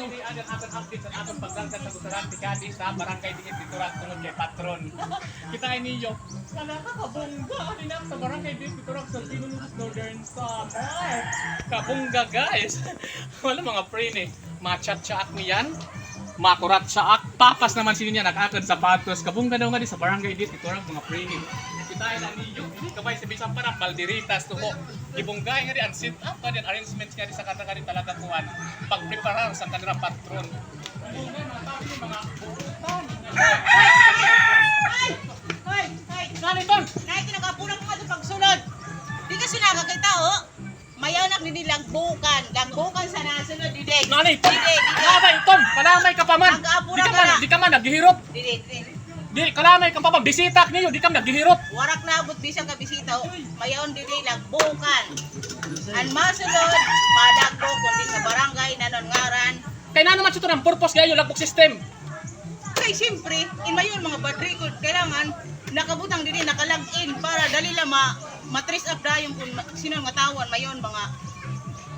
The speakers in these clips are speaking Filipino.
ninyo ang aton update sa atong paglangkat sa Gusaran Tikadi sa Barangay Diin Bituran tungod kay Patron. Kita ninyo, kana kabungga ani na sa Barangay Diin Bituran sa Pinulubos Northern Samar. Kabungga guys. Wala mga pre ni, machat-chat niyan. Makurat sa ak, papas naman sino niya nag-akad sapatos. Kabungga daw nga di sa Barangay Diin Bituran mga pre ni. Kita na ninyo, hindi kabay sa bisang parang Baldiritas to ko. Ibunggay nga di ang sit up, nga di ang arrangements nga di sa kanta nga di talaga kuhan. Pag-preparar sa kanila patron. Ibunggay mga tao yung mga burutan. Hoy! Naniton! Naik kinakapunan ko nga ito pagsunod. Di kasi nakakita o. Mayaw na nini langbukan. Langbukan sa nasunod. Dide. Naniton! Dide. Kalamay ton! Kalamay ka pa man! Nag-aapura ka na. Di ka man naghihirot! Dide. Di kalamay ka pa man! Bisita niyo! Di ka man naghihirot! Warak na abot bisang kabisita o. Mayaw dide langbukan. Ang masunod. Madagbo kundi sa barangay nanongaran. Kaya na naman ito ng purpose kayo lagbok system. Kay siyempre, in mayon mga bad record, kailangan nakabutang dili nakalag-in para dali lang matrace up dayon kung sino nga tawon mayon mga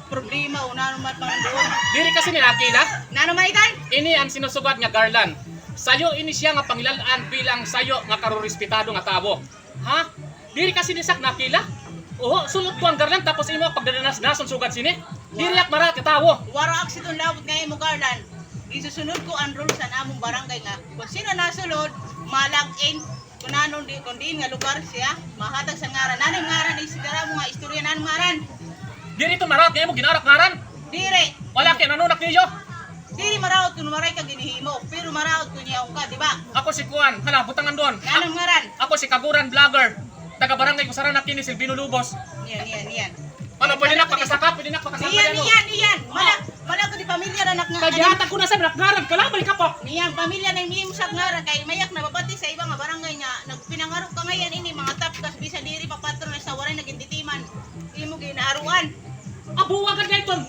problema o nanumat mga doon. Diri kasi ni Akila, Nanumaitan? ini ang sinusugad nga Garland. Sayo ini siya nga pangilalaan bilang sayo nga karorespetado nga tao. Ha? Diri kasi ni sak Nakila. Oo, sulod ko ang Garland tapos imo pagdadanas nason sugad sini. Diri ak marat ka tawo. Wara aksiton labot ngayon mo Garland. Isusunod ko ang rules sa among barangay nga. Kung sino nasulod, malag-in. Kung nanon di kung diin nga lugar siya, mahatag sa ngaran. Nanong ngaran isidara mo nga istorya nanong ngaran. Diri to marat kay mo ginarak ngaran. Dire. Wala kay nanunak niyo. Diri maraot kung maray ka ginihimo, pero maraot kung niyaong ka, di ba? Ako si Kuan, hala butangan doon. Nanong ngaran? Ako si Kaguran Vlogger. Taga Barangay Gusaran kini Silvino Lubos. Yan. Ano pwede na pakasaka, pwede na pakasaka Iyan. Malak ko di pamilya na nakngaran. Kagihatan ko na sa nakngaran, kalamay ka pa. Niyan, pamilya na miyong sa ngaran kay mayak na babati sa ibang nga barangay nga nagpinangarap ka ngayon ini mga tapkas bisa diri pa patron sa waray naging titiman. Imo ginaruan. Abuwa ka dayton.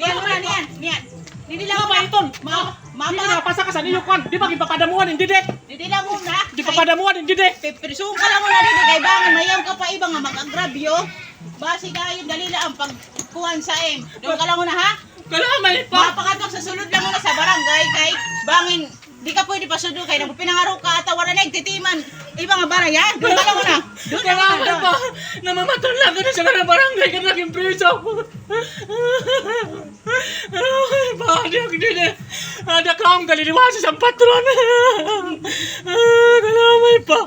Niyan. Hindi lang Mama iton. Mama. Hindi na pasa ka sa niyo kwan. Di ba gipapadamuhan hindi de? Hindi lang mo na. Di papadamuhan hindi de. Piprisuon ka lang mo na dito kay bangan mayaw ka pa ibang nga mag-agrabyo. Basi kayo dalila ang pagkuhan sa em. Doon ka lang mo na ha? Kalamay pa. Mapakatok sa sulod lang muna sa barangay kay bangin di ka pwede pasudo kay nang pinangaro ka at wala na nagtitiman ibang nga barangay ha? Doon ka lang muna. Doon ka lang Kalamay muna. pa. Namamatol lang ka na sa mga barangay ka naging preso. Ay, bakit ako din eh. Ada ka ang kaliliwasa sa patron. Kalamay pa.